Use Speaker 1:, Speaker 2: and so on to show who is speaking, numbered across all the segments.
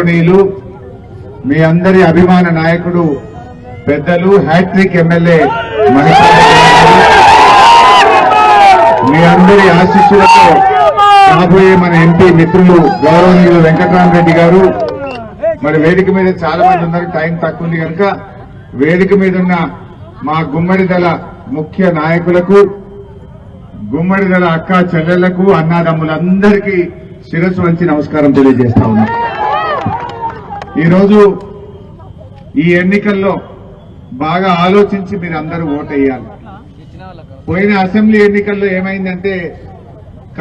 Speaker 1: గౌరవనీయులు మీ అందరి అభిమాన నాయకుడు పెద్దలు హ్యాట్రిక్ ఎమ్మెల్యే మీ అందరి ఆశీస్సులతో రాబోయే మన ఎంపీ మిత్రులు గౌరవనీయులు వెంకటరామరెడ్డి గారు మరి వేదిక మీద చాలా మంది ఉన్నారు, టైం తక్కువ ఉంది కనుక వేదిక మీద ఉన్న మా గుమ్మడిదల ముఖ్య నాయకులకు, గుమ్మడిదల అక్క చెల్లెళ్లకు, అన్నాదమ్ములందరికీ శిరస్సు వంచి నమస్కారం తెలియజేస్తా ఉన్నా. ఈరోజు ఈ ఎన్నికల్లో బాగా ఆలోచించి మీరు అందరూ ఓటేయాలి. పోయిన అసెంబ్లీ ఎన్నికల్లో ఏమైందంటే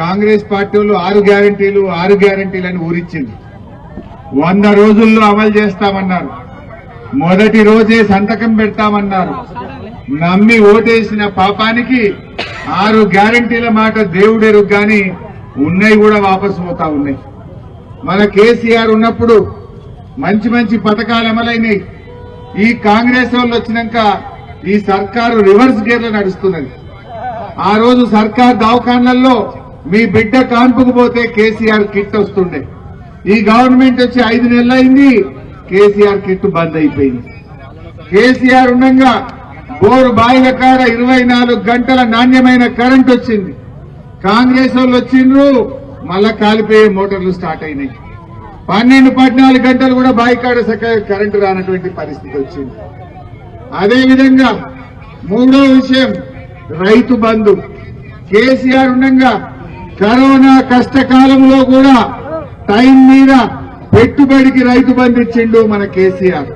Speaker 1: కాంగ్రెస్ పార్టీ వాళ్ళు 6 గ్యారంటీలు అని ఊరిచ్చింది. 100 రోజుల్లో అమలు చేస్తామన్నారు. మొదటి రోజే సంతకం పెడతామన్నారు. నమ్మి ఓటేసిన పాపానికి 6 గ్యారంటీల మాట దేవుడెరు గాని ఉన్నాయి కూడా వాపసు పోతా ఉన్నాయి. మన కేసీఆర్ ఉన్నప్పుడు మంచి మంచి పథకాలు అమలైనాయి. ఈ కాంగ్రెస్ వాళ్ళు వచ్చినాక ఈ సర్కారు రివర్స్ గేర్లో నడుస్తున్నది. ఆ రోజు సర్కార్ దవాఖాన్లలో మీ బిడ్డ కాన్పుకు పోతే కేసీఆర్ కిట్ వస్తుండే. ఈ గవర్నమెంట్ వచ్చి 5 నెలలైంది, కేసీఆర్ కిట్ బంద్ అయిపోయింది. కేసీఆర్ ఉండగా బోరు బాయిల కాడ 24 గంటల నాణ్యమైన కరెంట్ వచ్చింది. కాంగ్రెస్ వాళ్ళు వచ్చిండ్రు, మళ్ళా కాలిపోయే మోటార్లు స్టార్ట్ అయినాయి. 12-14 గంటలు కూడా బాయికాడ చక్కగా కరెంటు రానటువంటి పరిస్థితి వచ్చింది. అదేవిధంగా మూడో విషయం రైతు బంధు. కేసీఆర్ ఉండగా కరోనా కష్టకాలంలో కూడా టైం మీద పెట్టుబడికి రైతు బంధు ఇచ్చిండు మన కేసీఆర్.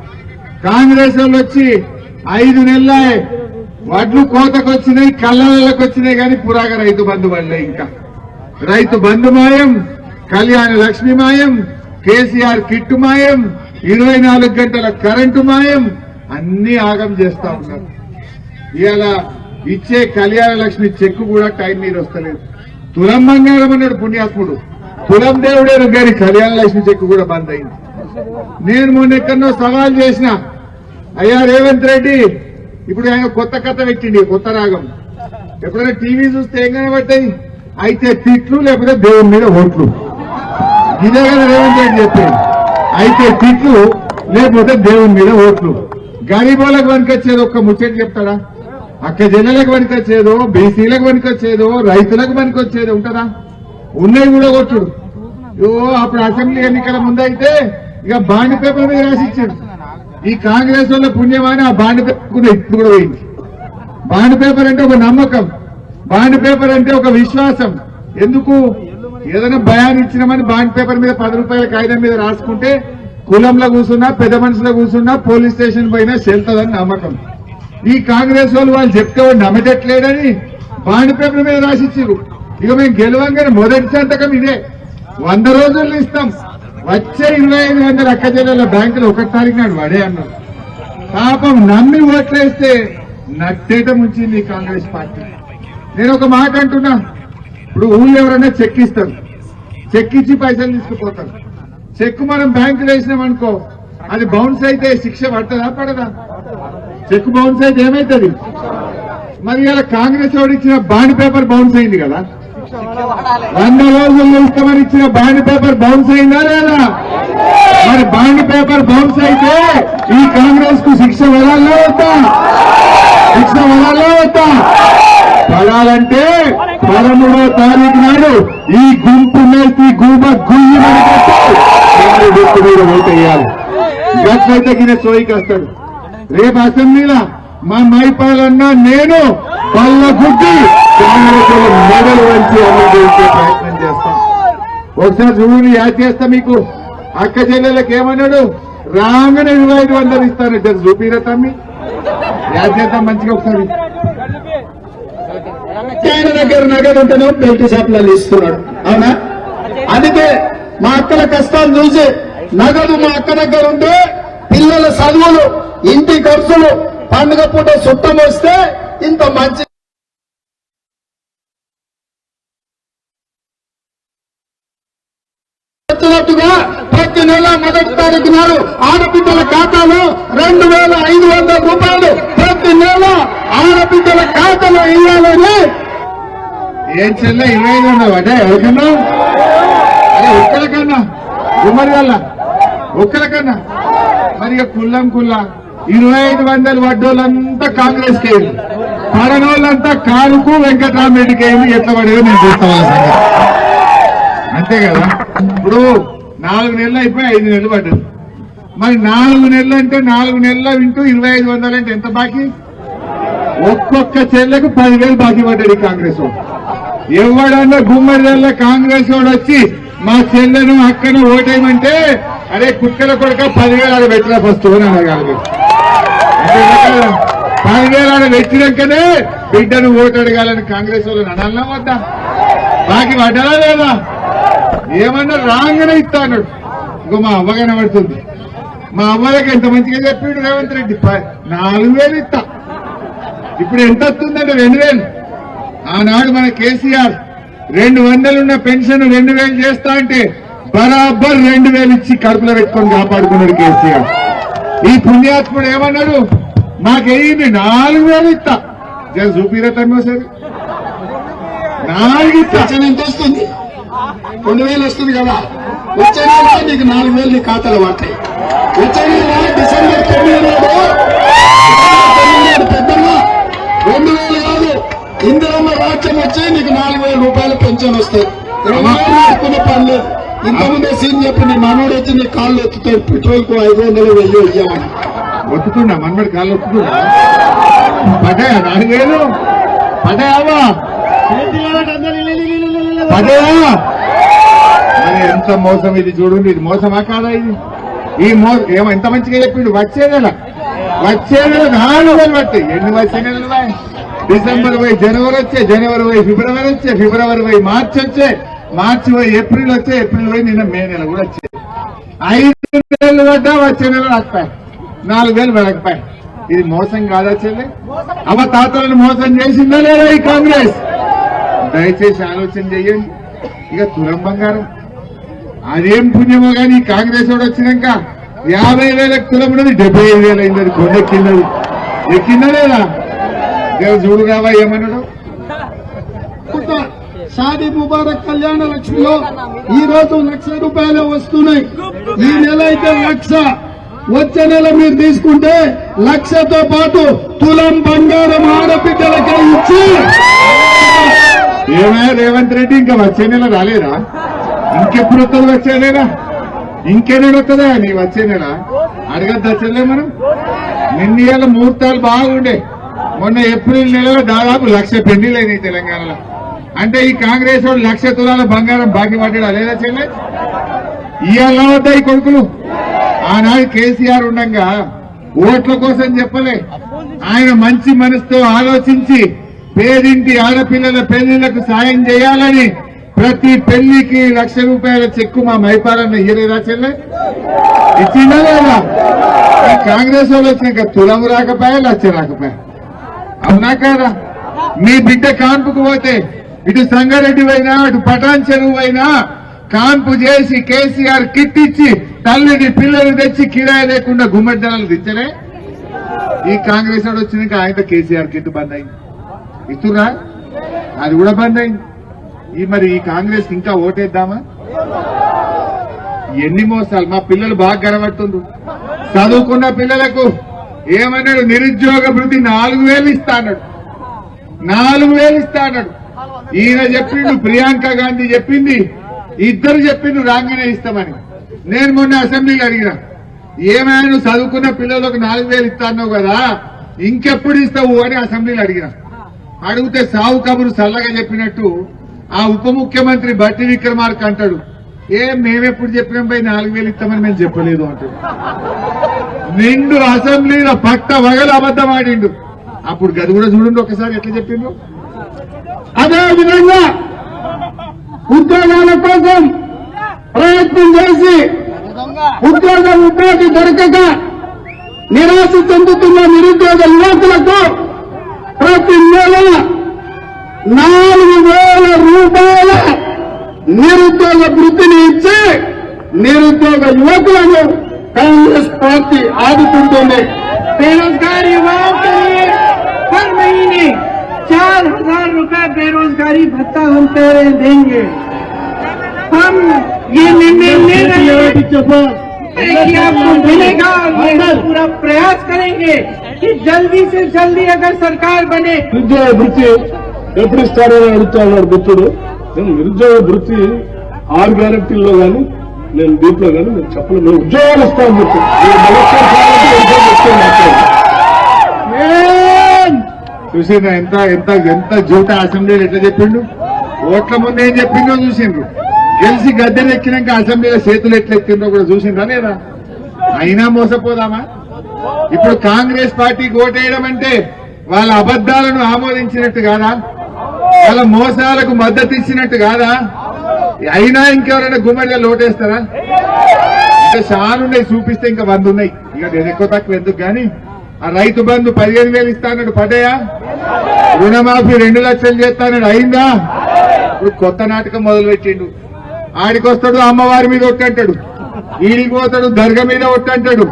Speaker 1: కాంగ్రెస్ వాళ్ళు వచ్చి 5 నెలలే వడ్లు కోతకొచ్చినాయి, కళ్ళలకు వచ్చినాయి, కానీ పురాగా రైతు బంధు పడలే. ఇంకా రైతు బంధు మాయం, కళ్యాణ లక్ష్మి మాయం, కేసీఆర్ కిట్టు మాయం, 24 గంటల కరెంటు మాయం, అన్ని ఆగం చేస్తా ఉన్నారు. ఇవాళ ఇచ్చే కళ్యాణ లక్ష్మి చెక్కు కూడా టైం మీద వస్తలేదు. తులం బంగారం అన్నాడు పుణ్యాత్ముడు, తులం దేవుడేరు గారి కళ్యాణ లక్ష్మి చెక్కు కూడా బంద్ అయింది. నేను మొన్న ఎక్కడో సవాల్ చేసిన, అయ్యా రేవంత్ రెడ్డి ఇప్పుడు ఆయన కొత్త కథ పెట్టిండి, కొత్త రాగం. ఎప్పుడైనా టీవీ చూస్తే ఏం కనబడతాయి? అయితే తిట్లు, లేకపోతే దేవుని మీద ఓట్లు. ఇదే కదా రేవంత్ రెడ్డి చెప్పేది, అయితే తిట్లు లేకపోతే దేవుని మీద ఓట్లు. గరీబోలకు పనికొచ్చేది ఒక్క ముచ్చట చెప్తాడా? అక్క జల్లలకు పనికొచ్చేదో, బీసీలకు పనికొచ్చేదో, రైతులకు పనికొచ్చేదో ఉంటుందా? ఉన్నాయి కూడా కొట్టుడు. అప్పుడు అసెంబ్లీ ఎన్నికల ముందైతే ఇక బాండ్ పేపర్ మీద రాసిచ్చాడు. ఈ కాంగ్రెస్ వాళ్ళ పుణ్యమాని ఆ బాండ్ పేపర్ ఇప్పుడు కూడా పోయింది. బాండ్ పేపర్ అంటే ఒక నమ్మకం, బాండ్ పేపర్ అంటే ఒక విశ్వాసం. ఎందుకు? ఏదైనా భయాన్ని ఇచ్చినామని బాండ్ పేపర్ మీద 10 రూపాయల కాగితం మీద రాసుకుంటే కులంలో కూర్చున్నా, పెద్ద మనుషులో కూర్చున్నా, పోలీస్ స్టేషన్ పైన చెల్తుందని నమ్మకం. ఈ కాంగ్రెస్ వాళ్ళు చెప్తే వాడు నమ్మటట్లేడని బాండ్ పేపర్ మీద రాసిచ్చారు. ఇక మేము గెలవంగానే మొదటి సంతకం ఇదే, 100 రోజుల్లో ఇస్తాం. వచ్చే 2500 అక్క జిల్లాల బ్యాంకులు 1 తారీఖు నాడు వాడే అన్నారు. పాపం నమ్మి ఓట్లేస్తే నట్టేట ముంచింది ఈ కాంగ్రెస్ పార్టీ. నేను ఒక మాట అంటున్నా, ఇప్పుడు ఊళ్ళో ఎవరైనా చెక్ ఇస్తారు, చెక్ ఇచ్చి పైసలు తీసుకుపోతారు. చెక్ మనం బ్యాంకులో వేసినామనుకో, అది బౌన్స్ అయితే శిక్ష పడుతుందా పడదా? చెక్ బౌన్స్ అయితే ఏమైతుంది? మరి ఇలా కాంగ్రెస్ వాడు ఇచ్చిన బాండ్ పేపర్ బౌన్స్ అయింది కదా. 100 రోజుల్లో ఇస్తామని ఇచ్చిన బాండ్ పేపర్ బౌన్స్ అయిందా లేదా? మరి బాండ్ పేపర్ బౌన్స్ అయితే ఈ కాంగ్రెస్ కు శిక్ష పడాలా వద్దా? శిక్ష పడాలా వద్దా? పడాలంటే 13వ తారీఖు నాడు ఈ గుంపు మేసి గూబ గుయ్యి గుర్తు మీద ఓటేయాలి. గట్లయితే కింద సోయికి వస్తాడు. రేపు అసెంబ్లీలో మా మైపాలన్నా నేను పళ్ళ గుడ్డి మెడలు వంచి అమలు చేసే ప్రయత్నం చేస్తాం. ఒకసారి చూడండి, యాడ్ చేస్తా మీకు. అక్క చెల్లెళ్ళకి ఏమన్నాడు? రాగానే 2500 ఇస్తానంటే చూపిరా తమ్మి, యాడ్ చేద్దాం మంచిగా. ఒకసారి ఆయన దగ్గర నగదు ఉంటేనే బెల్ట్ షాప్లలో ఇస్తున్నాడు, అవునా? అందుకే మా అక్కల కష్టాలు చూసి నగదు మా అక్క దగ్గర ఉంటే పిల్లల చదువులు, ఇంటి ఖర్చులు, పండుగ పూట చుట్టం వస్తే ఇంత మంచి ప్రతి నెల మొదటి తారీఖు నాడు ఆడబిడ్డల ఖాతాలో 2500 రూపాయలు ప్రతి నెల ఆడబిడ్డల ఖాతాలో ఇవ్వాలని. ఏం చెల్లె 2500 అంటే ఎవరికన్నా? అదే ఒక్కరికన్నా గుమ్మడి వల్ల ఒక్కరికన్నా మరి ఇక కుల్లం కుల్లా 2500 వడ్డోళ్ళంతా కాంగ్రెస్ కి పడనోళ్ళంతా కారుకు వెంకటరామరెడ్డికి అయింది. ఎట్లా పడేదో నేను చూస్తాను అంతే కదా. ఇప్పుడు 4 నెలలు అయిపోయి 5 నెలలు పడ్డది. మరి 4 నెలలు అంటే 4 నెలల ఇంటూ 2500 అంటే ఎంత బాకీ? ఒక్కొక్క చెల్లెకు 10,000 బాకీ పడ్డాడు కాంగ్రెస్ వాడు. ఎవడన్నా గుమ్మడిదల్ల కాంగ్రెస్ వాడు వచ్చి మా చెల్లెను అక్కను ఓటేయమంటే అరే కుక్కల కొడుక 10,000 ఆడ పెట్టినా ఫస్ట్ అని అడగాలి. 10,000 ఆడ పెట్టినాకనే బిడ్డను ఓటు అడగాలని కాంగ్రెస్ వాళ్ళని అనాలన్నా వద్దా? బాకీ పడ్డారా లేదా? ఏమన్నా రాగానే ఇస్తా అన్నాడు. ఇంకో మా అవ్వ కనబడుతుంది. మా అవ్వలకి ఎంత మంచిగా చెప్పిండు రేవంత్ రెడ్డి. 4,000 ఇస్తా. ఇప్పుడు ఎంత వస్తుందంటే 2,000. ఆనాడు మన కేసీఆర్ 200 ఉన్న పెన్షన్ 2,000 చేస్తా అంటే బరాబర్ 2,000 ఇచ్చి కడుపులో పెట్టుకొని కాపాడుకున్నాడు కేసీఆర్. ఈ పుణ్యాత్ముడు ఏమన్నాడు? మాకేయింది 4,000 ఇస్తా. జర చూపిరా తమ్మోసారి 4 ఇస్తా.
Speaker 2: ఎంత వస్తుంది? 2,000 వస్తుంది కదా. వచ్చే నెల నీకు 4,000 నీ ఖాతాలో పడతాయి. వచ్చే నెల డిసెంబర్ 9 పెద్దగా 2,000 కాదు, ఇందిరమ్మ రాజ్యం వచ్చి నీకు 4,000 రూపాయలు పెన్షన్ వస్తాయి. 2,000 ఆడుకునే పని లేదు. ఇంతకుముందే సీన్ చెప్పి నీ మనోడు వచ్చి నీ కాళ్ళు ఎత్తుతాడు. పెట్రోల్ కు 500 1000 ఇవ్వమని
Speaker 1: ఒత్తుతున్నా. మనమడి కాళ్ళు ఒత్తుతున్నా. పడ్డాయా 4,000? పడ్డాయావా? పడ్డాయా? మరి ఎంత మోసం ఇది చూడండి. ఇది మోసమా కాదా? ఇది ఈ ఏమో ఎంత మంచిగా చెప్పిండు. వచ్చే నెల 4,000 పట్టాయి. ఎన్ని వచ్చే నెలలు? డిసెంబర్ పోయి జనవరి వచ్చే, జనవరి పోయి ఫిబ్రవరి వచ్చే, ఫిబ్రవరి పోయి మార్చి వచ్చే, మార్చి పోయి ఏప్రిల్ వచ్చే, ఏప్రిల్ పోయి నిన్న మే నెల కూడా వచ్చే. 5 నెలలు పడ్డా వచ్చే నెల రాకపోయా. 4,000 వెళ్ళకపోయా. ఇది మోసం కాదా చెల్లె? అవ తాతలను మోసం చేసిందా లేదా ఈ కాంగ్రెస్? దయచేసి ఆలోచన చెయ్యండి. ఇక తులం బంగారం అదేం పుణ్యమో కానీ కాంగ్రెస్ వాడు వచ్చినాక 50,000 తులం ఉన్నది 75,000 అయింది. కొండెక్కింది. ఎక్కిందా లేదా? చూడు రావా ఏమన్నాడు?
Speaker 2: షాదీ ముబారక్ కళ్యాణ లక్ష్మిలో ఈ రోజు 1,00,000 రూపాయలు వస్తున్నాయి. ఈ నెల అయితే 1,00,000. వచ్చే నెల మీరు తీసుకుంటే 1,00,000తో పాటు తులం బంగారం ఆడబిడ్డలకే ఇచ్చి.
Speaker 1: ఏమైనా రేవంత్ రెడ్డి ఇంకా వచ్చే నెల రాలేదా? ఇంకెప్పుడు వస్తుంది వచ్చే నెల? ఇంకేనేడు వస్తుందా నీ వచ్చే నెల? అడగద్దు వచ్చలే మనం. నిన్న ముహూర్తాలు బాగుండే. మొన్న ఏప్రిల్ నెలలో దాదాపు 1,00,000 పెళ్లిలైనాయి తెలంగాణలో. అంటే ఈ కాంగ్రెస్ వాడు 1,00,000 తులాల బంగారం బాకీ పడ్డాడు. అలేదా చెల్లె? ఇవాళ వద్దా ఈ కొడుకులు? ఆనాడు కేసీఆర్ ఉండగా ఓట్ల కోసం చెప్పలే. ఆయన మంచి మనసుతో ఆలోచించి పేదింటి ఆడపిల్లల పెళ్లిళ్లకు సాయం చేయాలని ప్రతి పెళ్లికి 1,00,000 రూపాయల చెక్కు మా మైపాలన్న ఇయ్యలేదా చెల్లె? ఇచ్చిందా లేదా? ఈ కాంగ్రెస్ వాళ్ళు వచ్చినాక తులం రాకపోయా, 1,00,000 రాకపోయా. అవునా కాదా? మీ బిడ్డ కాన్పుకు పోతే ఇటు సంగారెడ్డి అయినా అటు పటాన్ చెరువు అయినా కాన్పు చేసి కేసీఆర్ కిట్ ఇచ్చి తల్లిని పిల్లలు తెచ్చి కిరాయి లేకుండా గుమ్మడి ధరలు దించలే. ఈ కాంగ్రెస్ వాడు వచ్చినాక ఆయన కేసీఆర్ కిట్ బంద్ అయింది. ఇస్తున్నా అది కూడా బంద్ అయింది. మరి ఈ కాంగ్రెస్ ఇంకా ఓటేద్దామా? ఎన్ని మోసాలు. మా పిల్లలు బాగా గడబడుతుండ్రు. చదువుకున్న పిల్లలకు ఏమన్నాడు? నిరుద్యోగ భృతి 4,000 ఇస్తా అన్నాడు. 4,000 ఇస్తా అన్నాడు. ఈయన చెప్పిండు, ప్రియాంక గాంధీ చెప్పింది, ఇద్దరు చెప్పిండు రాగానే ఇస్తామని. నేను మొన్న అసెంబ్లీలో అడిగినా, ఏమైనా నువ్వు చదువుకున్న పిల్లలకు 4,000 ఇస్తా అన్నావు కదా, ఇంకెప్పుడు ఇస్తావు అని అసెంబ్లీలో అడిగినా. అడిగితే సావు కబురు చల్లగా చెప్పినట్టు ఆ ఉప ముఖ్యమంత్రి బట్టి విక్రమార్క అంటాడు, మేమెప్పుడు చెప్పినాం పోయి 4,000 ఇస్తామని మేము చెప్పలేదు అంటాడు. నిండు అసెంబ్లీలో పట్ట వగలు అబద్ధం ఆడిండు. అప్పుడు గది కూడా చూడండి ఒకసారి ఎట్లా చెప్పిండు.
Speaker 2: అదే విధంగా ఉద్యోగాల కోసం ప్రయత్నం చేసి ఉపాధి దొరకక నిరాశ చెందుతున్న నిరుద్యోగ యువకులకు ప్రతి నెల 4,000 రూపాయల నిరుద్యోగ వృత్తిని ఇచ్చి నిరుద్యోగ యువకులను कांग्रेस पार्टी आदुకుంటుంది।
Speaker 3: बेरोजगार युवाओं के लिए हर महीने 4,000 रुपए बेरोजगारी भत्ता हम देंगे। हम ये निर्णय ले रहे हैं। है कि आपको मिलेगा और ये हम पूरा प्रयास करेंगे कि जल्दी से जल्दी अगर सरकार बने।
Speaker 2: నిరుద్యోగ వృత్తి ఎప్పుడు ఇస్తారని అడుగుతున్నాడు మిత్రుడు. నేను నిరుద్యోగ వృత్తి 6 గ్యారెంటీల్లో కానీ నేను దీంట్లో కానీ నేను చెప్పలేదు. నేను ఉద్యోగాలు ఇస్తాను చెప్పి
Speaker 1: చూసిండ్రా ఎంత ఎంత ఎంత జూట అసెంబ్లీలో ఎట్లా చెప్పిండు. ఓట్ల ముందు ఏం చెప్పిండో చూసిండ్రు, గెలిచి గద్దెనెక్కినాక అసెంబ్లీలో చేతులు ఎట్లా ఎత్తిండ్రో కూడా చూసిండ్రా లేదా? అయినా మోసపోదామా? ఇప్పుడు కాంగ్రెస్ పార్టీకి ఓటేయడం అంటే వాళ్ళ అబద్దాలను ఆమోదించినట్టు కాదా? వాళ్ళ మోసాలకు మద్దతు ఇచ్చినట్టు కాదా? అయినా ఇంకెవరైనా గుమ్మడిగా లోటేస్తారా? ఇంకా చాలా ఉన్నాయి, చూపిస్తే ఇంకా 100 ఉన్నాయి. ఇక నేను ఎక్కువ తక్కువ ఎందుకు గాని, ఆ రైతు బంధు 15,000 ఇస్తానడు పడ్డాయా? రుణమాఫీ 2 లక్షలు చేస్తానడు అయిందా? ఇప్పుడు కొత్త నాటకం మొదలు పెట్టిండు. ఆడికొస్తాడు అమ్మవారి మీద ఒట్టంటాడు, ఈడికి పోతాడు దర్గా మీద ఒట్టంటాడు,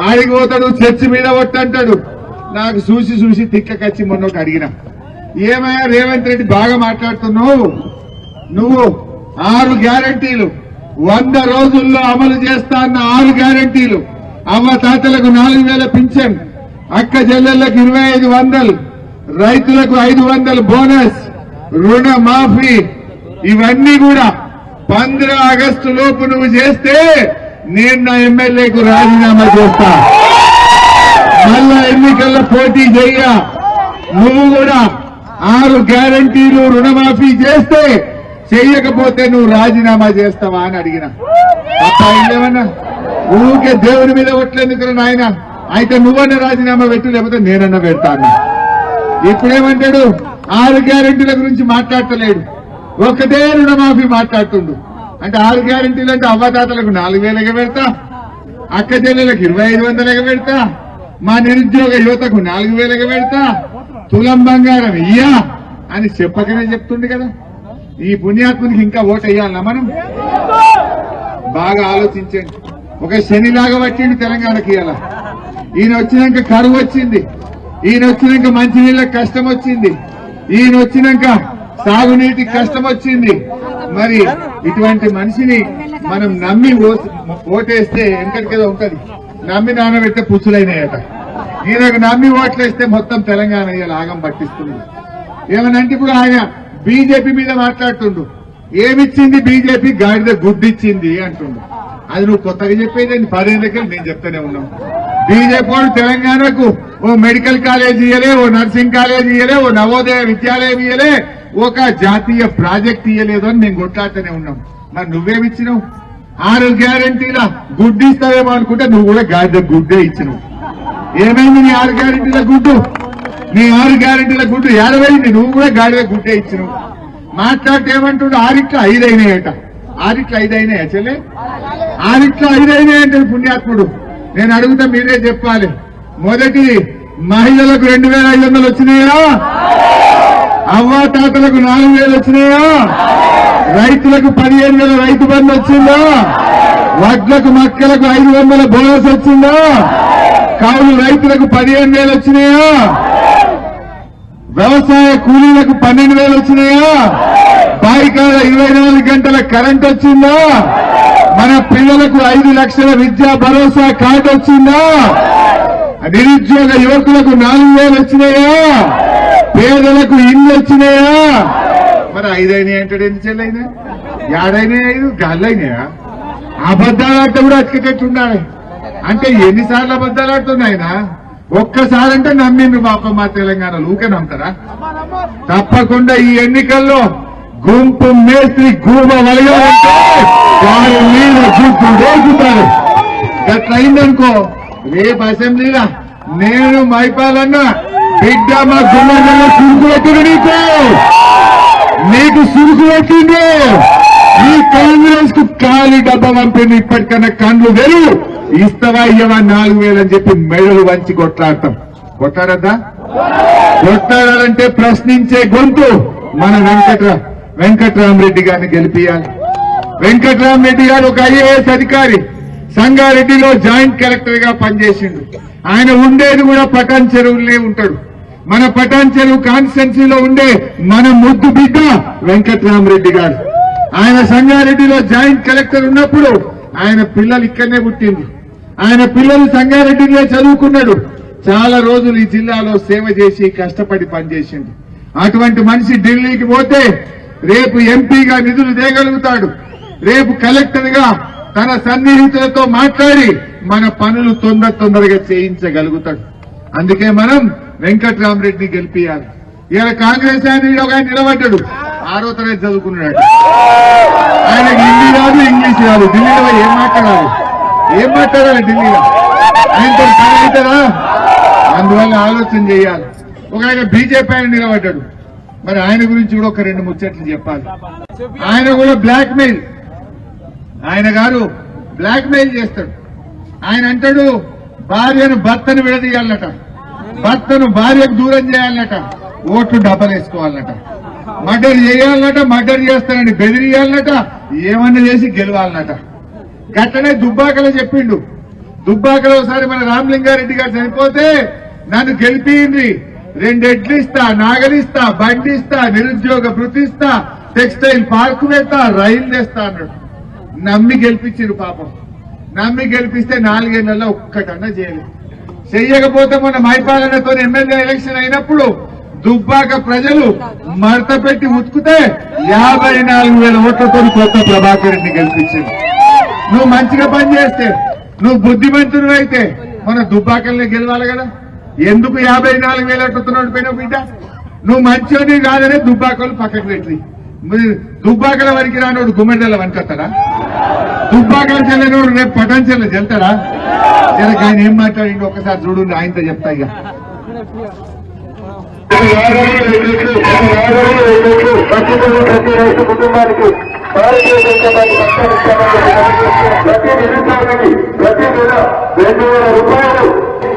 Speaker 1: ఆడికి పోతాడు చర్చి మీద ఒట్టంటాడు. నాకు చూసి చూసి తిక్కకచ్చి మొన్న ఒకటి అడిగిన, ఏమయ్యా రేవంత్ రెడ్డి బాగా మాట్లాడుతున్నావు, నువ్వు 6 గ్యారంటీలు 100 రోజుల్లో అమలు చేస్తా అన్న 6 గ్యారంటీలు, అవ్వ తాతలకు 4,000 పింఛన్, అక్క చెల్లెళ్లకు 2,500, రైతులకు 500 బోనస్, రుణ మాఫీ, ఇవన్నీ కూడా 15 ఆగస్టు లోపు నువ్వు చేస్తే నేను నా ఎమ్మెల్యేకు రాజీనామా చేస్తా. మళ్ళా ఎన్నికల్లో పోటీ చెయ్య. నువ్వు కూడా 6 గ్యారంటీలు రుణమాఫీ చేస్తే చెయ్యకపోతే నువ్వు రాజీనామా చేస్తావా అని అడిగిన. తప్ప ఏమన్నా? ఊరికే దేవుని మీద ఒట్లేందుకు నాయన, అయితే నువ్వన్నా రాజీనామా పెట్టు, లేకపోతే నేనన్నా పెడతాను. ఇప్పుడేమంటాడు? 6 గ్యారంటీల గురించి మాట్లాడతలేడు, ఒకటే రుణమాఫీ మాట్లాడుతుండు. అంటే 6 గ్యారంటీలు అంటే అవ్వదాతలకు 4,000 పెడతా, అక్క చెల్లెలకు 2,500 పెడతా, మా నిరుద్యోగ యువతకు 4,000 పెడతా, తులం బంగారం ఇయ్యా అని చెప్పకనే చెప్తుండే కదా. ఈ పుణ్యాత్మునికి ఇంకా ఓటు వేయాలన్నా మనం? బాగా ఆలోచించండి. ఒక శనిలాగా వచ్చింది తెలంగాణకి. ఇలా ఈయన వచ్చినాక కరువు వచ్చింది, ఈయన వచ్చినాక మంచినీళ్ళకి కష్టం వచ్చింది, ఈయన వచ్చినాక సాగునీటికి కష్టం వచ్చింది. మరి ఇటువంటి మనిషిని మనం నమ్మి ఓటేస్తే ఎంకటికేదో ఉంటది, నమ్మి నానబెడితే పుచ్చులైనాయట. ఈయనకు నమ్మి ఓట్లేస్తే మొత్తం తెలంగాణ ఇలా ఆగం పట్టిస్తుంది. ఏమనంటే ఇప్పుడు ఆయన బీజేపీ మీద మాట్లాడుతుండు. ఏమిచ్చింది బీజేపీ? గాడిద గుడ్డిచ్చింది అంటుండు. అది నువ్వు కొత్తగా చెప్పేది 10 ఏళ్ళకి నేను చెప్తానే ఉన్నాను. బీజేపీ వాడు తెలంగాణకు ఓ మెడికల్ కాలేజ్ ఇయ్యలే, ఓ నర్సింగ్ కాలేజ్ ఇయ్యలే, ఓ నవోదయ విద్యాలయం ఇయ్యలే, ఒక జాతీయ ప్రాజెక్ట్ ఇయ్యలేదు అని మేము కొట్లాడుతూనే ఉన్నాం. మరి నువ్వేమిచ్చినావు? 6 గ్యారంటీల గుడ్డిస్తావేమో అనుకుంటే నువ్వు కూడా గాడిద గుడ్డే ఇచ్చినావు. ఏమైంది నీ 6 గ్యారంటీల గుడ్డు? నీ 6 గ్యారంటీల గుడ్డు ఏడవైంది? నువ్వు కూడా గాడిద గుడ్డే ఇచ్చినావు. మాట్లాడితే ఏమంటుండు? 6 5 అయినాయట. 6 5 అయినాయా చెల్లె? 6 5 అయినాయంటే పుణ్యాత్ముడు. నేను అడుగుతా, మీరే చెప్పాలి. మొదటి మహిళలకు 2,500 వచ్చినాయా? అవ్వా తాతలకు 4,000 వచ్చినాయా? రైతులకు 15,000 రైతు బంధు వచ్చిందా? వడ్లకు మక్కలకు 500 బోనస్ వచ్చిందా? కౌలు రైతులకు 15,000 వచ్చినాయా? వ్యవసాయ కూలీలకు 12,000 వచ్చినాయా? బాయికాడ 24 గంటల కరెంట్ వచ్చిందా? మన పిల్లలకు 5 లక్షల విద్యా భరోసా కార్డు వచ్చిందా? నిరుద్యోగ యువకులకు 4,000 వచ్చినాయా? పేదలకు ఇల్లు వచ్చినాయా? మరి 5 అయినాయి అంటాడు. ఎన్ని చెల్లైనా? 7 అయినాయి, 5 గాళ్ళైనాయా? అబద్దాలు ఆడితే కూడా అతికేటట్టు ఉండాలి. అంటే ఎన్నిసార్లు అబద్దాలు ఆడుతున్నాయన? ఒక్కసారి అంటే నమ్మిండ్రు మా తెలంగాణలో. ఊకే నమ్ముతారా? తప్పకుండా ఈ ఎన్నికల్లో గుంపు మేస్త్రి గూబ వలయాలంటే వారి మీద గుర్తు వేసుతారు. గట్లయిందనుకో రేపు అసెంబ్లీలో నేను మైపాలన్నా బిడ్డ మా గుమ్మడిలో సురుకు పెట్టింది, నీకు సురుకు పెట్టింది. ఈ కాంగ్రెస్ కు ఖాళీ డబ్బా పంపింది. ఇప్పటికన్నా కండ్లు వెరు, ఇస్తావా ఇయ్యవా 4,000 అని చెప్పి మెడలు వంచి కొట్లాడతాం. కొట్లాడద్దా? కొట్లాడాలంటే ప్రశ్నించే గొంతు మన వెంకట్రామరెడ్డి గారిని గెలిపియాలి. వెంకట్రామరెడ్డి గారు ఒక ఐఏఎస్ అధికారి, సంగారెడ్డిలో జాయింట్ కలెక్టర్ గా పనిచేసిండు. ఆయన ఉండేది కూడా పటాన్ చెరువులనే ఉంటాడు. మన పటాన్ చెరువు కాన్స్టిట్యున్సీలో ఉండే మన ముద్దు బిడ్డ వెంకట్రామరెడ్డి గారు. ఆయన సంగారెడ్డిలో జాయింట్ కలెక్టర్ ఉన్నప్పుడు ఆయన పిల్లలు ఇక్కడనే పుట్టిండ్రు. ఆయన పిల్లలు సంగారెడ్డిలో చదువుకున్నాడు. చాలా రోజులు ఈ జిల్లాలో సేవ చేసి కష్టపడి పనిచేసిండు. అటువంటి మనిషి ఢిల్లీకి పోతే రేపు ఎంపీగా నిధులు తేగలుగుతాడు. రేపు కలెక్టర్ గా తన సన్నిహితులతో మాట్లాడి మన పనులు తొందరగా చేయించగలుగుతాడు. అందుకే మనం వెంకట్రామరెడ్డిని గెలిపియాలి. ఇలా కాంగ్రెస్ ఆయన నిలబడ్డాడు, 6వ తరగతి చదువుకున్నాడు. ఆయనకి హిందీ రాదు, ఇంగ్లీష్ రాదు. ఢిల్లీలో ఏం మాట్లాడాలి ఢిల్లీలో? ఆయనతో పని అవుతారా? అందువల్ల ఆలోచన చేయాలి. ఒక ఆయన బీజేపీ ఆయన నిలబడ్డాడు. మరి ఆయన గురించి కూడా ఒక 2 ముచ్చట్లు చెప్పాలి. ఆయన కూడా బ్లాక్ మెయిల్, ఆయన గారు బ్లాక్ మెయిల్ చేస్తాడు. ఆయన అంటాడు భర్తను విడదీయాలట, భర్తను భార్యకు దూరం చేయాలట, ఓట్లు డబ్బలేసుకోవాలట, మర్డర్ చేయాలన్నట, మర్డర్ చేస్తానని బెదిరియాలన్నట, ఏమన్నా చేసి గెలవాలన్నట. గట్టనే దుబ్బాకలో చెప్పిండు. దుబ్బాకలో ఒకసారి మన రామలింగారెడ్డి గారు చనిపోతే నన్ను గెలిపింది, 2 ఎడ్లు ఇస్తా, నాగలిస్తా, బండి ఇస్తా, నిరుద్యోగ భృతి ఇస్తా, టెక్స్టైల్ పార్క్ పెడతా, రైలు తెస్తా అన్నాడు. నమ్మి గెలిపించారు. పాపం నమ్మి గెలిపిస్తే 4 ఏళ్లలో ఒక్కటన్నా చేయలేదు. చెయ్యకపోతే మొన్న మైపాలనతో ఎమ్మెల్యే ఎలక్షన్ అయినప్పుడు దుబ్బాక ప్రజలు మడత పెట్టి ఉతుకుతే 54,000 ఓట్లతో కొత్త ప్రభాకర్ రెడ్డి గెలిపించింది. నువ్వు మంచిగా పనిచేస్తే, నువ్వు బుద్ధిమంతుడు అయితే మన దుబ్బాకల్ని గెలవాలి కదా. ఎందుకు 54,000 ఓట్లతో ఓడిపోయినావు బిడ్డ? నువ్వు మంచోని కాదనే దుబ్బాకలు పక్కకు పెట్టి, దుబ్బాకల వరకు రానోడు గుమ్మడిదల వనకత్తాడా? దుబ్బాకల చెల్లెనోడు రేపు పటాన్ చెల్లె చెల్తాడా? జనకు ఆయన ఏం మాట్లాడిండు ఒకసారి చూడు, ఆయనతో చెప్తా. ఇక
Speaker 4: కుటుంబానికి భారతీయ జనతా పార్టీ ప్రతి నిరుద్యోగికి ప్రతి నెల 2,000 రూపాయలు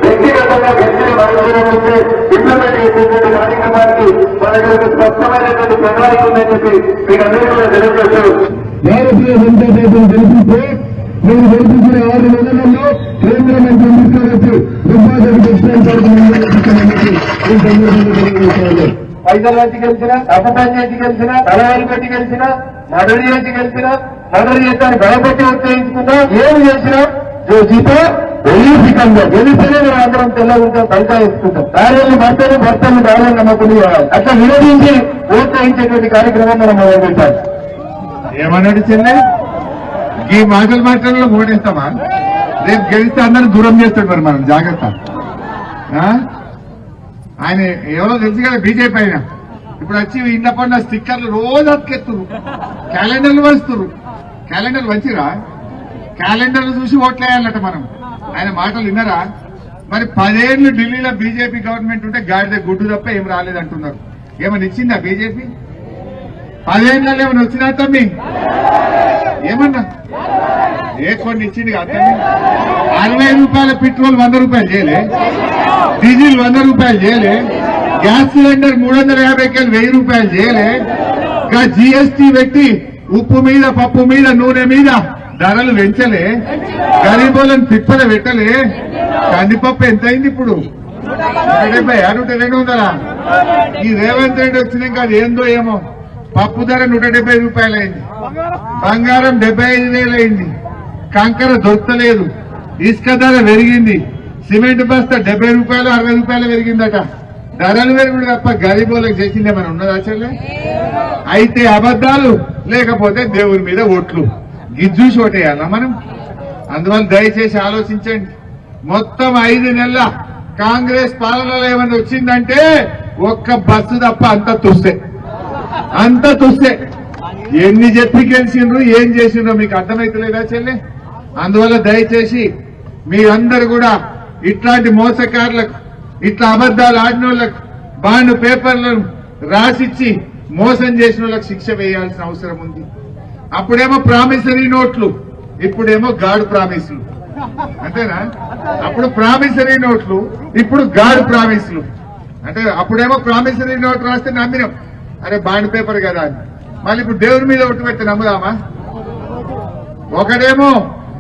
Speaker 4: వ్యక్తిగతంగా గెలిచిన మనుషుల నుంచి ఇంప్లిమెంట్ చేసేటువంటి కార్యక్రమానికి మన దగ్గర స్పష్టమైనటువంటి ప్రణాళిక ఉందని చెప్పి మీకు అందరికీ కూడా తెలియజేస్తారు.
Speaker 2: భారతీయ జనతా పార్టీని గెలిపిస్తే మీరు గెలిపించిన 6 నెలలలో కేంద్ర మంత్రి తీసుకొచ్చి దుబ్బాకకు టెక్స్టైల్
Speaker 4: పైసలు వచ్చి గెలిచిన, అపపని చేసి గెలిచిన, తలవారి పెట్టి గెలిచిన, మర్డర్ చేసి గెలిచిన, మర్డర్ చేస్తాను భయపెట్టి ఉత్తేజించుకున్నా, ఏమి చేసినా జీతో వెలిసికంగా గెలిస్తేనే మనం అందరం తెల్లగుంటాం, బయట వేసుకుంటాం. భార్యలు భర్తలు భార్యలు నమ్మకుని అట్లా విరోధించి ప్రోత్సహించేటువంటి కార్యక్రమం మనం మొదలుపెట్టాలి.
Speaker 1: ఏమన్నాడు చెల్లె? ఈ మాటలు మాట్లాడలో ఓటేస్తామా? రేపు గెలిస్తే అందరూ దూరం చేస్తాడు. మరి మనం జాగ్రత్త. ఆయన ఎవరో తెలుసు కదా, బీజేపీ ఆయన. ఇప్పుడు వచ్చి ఇంట్లో పడిన స్టిక్కర్లు రోజు అతికెత్తురు, క్యాలెండర్లు వంచుతురు. క్యాలెండర్లు వంచిరా? క్యాలెండర్లు చూసి ఓట్లేయాలట మనం. ఆయన మాటలు విన్నారా? మరి 10 ఏళ్లు ఢిల్లీలో బీజేపీ గవర్నమెంట్ ఉంటే గాడిద గుడ్డు తప్ప ఏం రాలేదంటున్నారు. ఏమైనా ఇచ్చిందా బీజేపీ? 10 ఏళ్ళలో ఏమైనా వచ్చినా తమ్మి? ఏమన్నా కొన్ని ఇచ్చింది కదా తమ్మి. 60 రూపాయల పెట్రోల్ 100 రూపాయలు చేయలే, డీజిల్ 100 రూపాయలు చేయలే, గ్యాస్ సిలిండర్ 350 1000 రూపాయలు చేయలే, ఇంకా జీఎస్టీ పెట్టి ఉప్పు మీద, పప్పు మీద, నూనె మీద ధరలు పెంచలే, గరీబోళ్ళని తిప్పలు పెట్టలే. కందిపప్పు ఎంత అయింది ఇప్పుడు? 170, 200. ఈ రేవంత్ రెడ్డి వచ్చినాక అది ఏందో ఏమో, పప్పు ధర 170 రూపాయలు అయింది, బంగారం 75,000 అయింది, కంకర దొరకలేదు, ఇసుక ధర పెరిగింది, సిమెంట్ బస్తా 70 రూపాయలు 60 రూపాయలు పెరిగిందట. ధరలు పెరుగుడు తప్ప గరీబోళ్ళకి చేసింది ఏమైనా ఉన్నదా చెల్లె? అయితే అబద్దాలు, లేకపోతే దేవుని మీద ఓట్లు, గిజ్జూసి ఓటేయాలా మనం? అందువల్ల దయచేసి ఆలోచించండి. మొత్తం 5 నెలల కాంగ్రెస్ పాలనలో ఏమైనా వచ్చిందంటే ఒక్క బస్సు తప్ప అంత తుస్సే. ఎన్ని చెప్పి గెలిచిండ్రు, ఏం చేసిండ్రో మీకు అర్థమైతలేదా చెల్లె? అందువల్ల దయచేసి మీరందరూ కూడా ఇట్లాంటి మోసకారులకు, ఇట్లా అబద్దాలు ఆడిన వాళ్ళకు, బాండ్ పేపర్లను రాసిచ్చి మోసం చేసిన వాళ్ళకి శిక్ష వేయాల్సిన అవసరం ఉంది. అప్పుడేమో ప్రామిసరీ నోట్లు, ఇప్పుడేమో గాడ్ ప్రామిస్లు. అంతేనా? అప్పుడు ప్రామిసరీ నోట్లు, ఇప్పుడు గాడ్ ప్రామిస్లు. అంటే అప్పుడేమో ప్రామిసరీ నోట్ రాస్తే నమ్మినాం, అరే బాండ్ పేపర్ కదా అని. మళ్ళీ ఇప్పుడు దేవుని మీద ఒట్టు పెడితే నమ్ముదామా? ఒకడేమో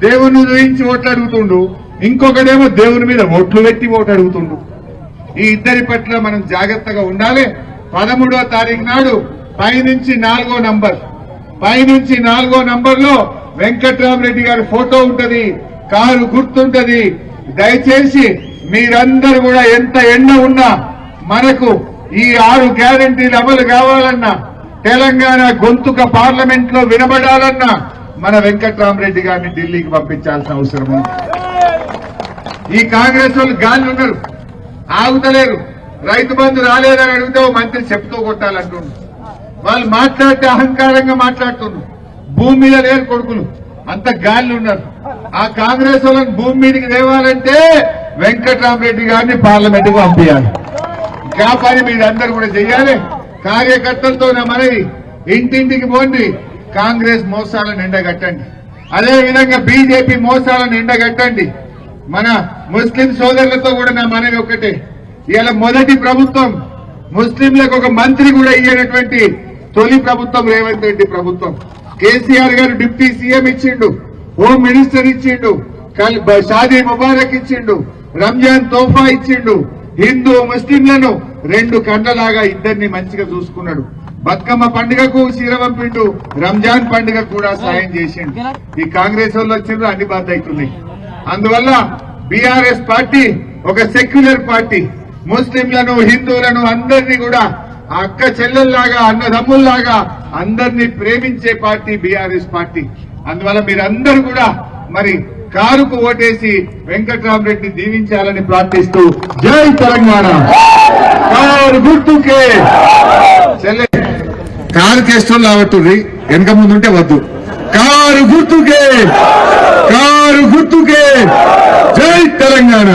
Speaker 1: దేవుని గురించి ఓట్లు అడుగుతుండు, ఇంకొకడేమో దేవుని మీద ఓట్లు పెట్టి ఓటు అడుగుతుండు. ఈ ఇద్దరి పట్ల మనం జాగ్రత్తగా ఉండాలి. 13వ తారీఖు నాడు పైనుంచి 4వ నంబర్లో వెంకట్రామరెడ్డి గారి ఫోటో ఉంటది. కారు గుర్తుంటది. దయచేసి మీరందరూ కూడా ఎంత ఎండ ఉన్నా మనకు ఈ 6 గ్యారెంటీలు అమలు కావాలన్నా, తెలంగాణ గొంతుక పార్లమెంట్ లో వినబడాలన్నా మన వెంకట్రామరెడ్డి గారిని ఢిల్లీకి పంపించాల్సిన అవసరం ఉంది. ఈ కాంగ్రెస్ వాళ్ళు గాలి ఉన్నారు, ఆగుతలేరు. రైతు బంధు రాలేదని అడిగితే ఓ మంత్రి చెప్తూ కొట్టాలంటున్నారు. వాళ్ళు మాట్లాడితే అహంకారంగా మాట్లాడుతున్నారు. భూమి మీద లేరు కొడుకులు, అంత గాలి ఉన్నారు. ఆ కాంగ్రెస్ వాళ్ళని భూమి మీదకి తేవాలంటే వెంకట్రామరెడ్డి గారిని పార్లమెంట్ కు పంపించాలి. ఆ పని మీరందరూ కూడా చెయ్యాలి. కార్యకర్తలతో నా మనవి, ఇంటింటికి పోండి, కాంగ్రెస్ మోసాలను ఎండగట్టండి. అదేవిధంగా బీజేపీ మోసాలను ఎండగట్టండి. మన ముస్లిం సోదరులతో కూడా నా మనవి ఒకటే, ఇవాళ మొదటి ప్రభుత్వం ముస్లింలకు ఒక మంత్రి కూడా ఇయ్యనటువంటి తొలి ప్రభుత్వం రేవంత్ రెడ్డి ప్రభుత్వం. కేసీఆర్ గారు డిప్యూటీ సీఎం ఇచ్చిండు, హోమ్ మినిస్టర్ ఇచ్చిండు, షాదీ ముబారక్ ఇచ్చిండు, రంజాన్ తోఫా ఇచ్చిండు. హిందూ ముస్లింలను 2 కండ్లలాగా ఇద్దరిని మంచిగా చూసుకున్నాడు. బతుకమ్మ పండుగకు చీర పంపిండు, రంజాన్ పండుగ కూడా సాయం చేసిండు. ఈ కాంగ్రెస్ వాళ్ళు వచ్చిండ్రు, అన్ని బాధ అవుతున్నాయి. అందువల్ల బీఆర్ఎస్ పార్టీ ఒక సెక్యులర్ పార్టీ. ముస్లింలను, హిందువులను అందరినీ కూడా అక్క చెల్లెల్లాగా, అన్నదమ్ముల్లాగా అందరినీ ప్రేమించే పార్టీ బీఆర్ఎస్ పార్టీ. అందువల్ల మీరందరూ కూడా మరి కారుకు ఓటేసి వెంకట్రామరెడ్డిని దీవించాలని ప్రార్థిస్తూ జై తెలంగాణ. కారు గుర్తుకే చెల్లె కారు కేసులు రావట్టుంది, వెనక ముందుంటే వద్దు. కారు గుర్తుకే, కారు గుర్తుకే. జై తెలంగాణ.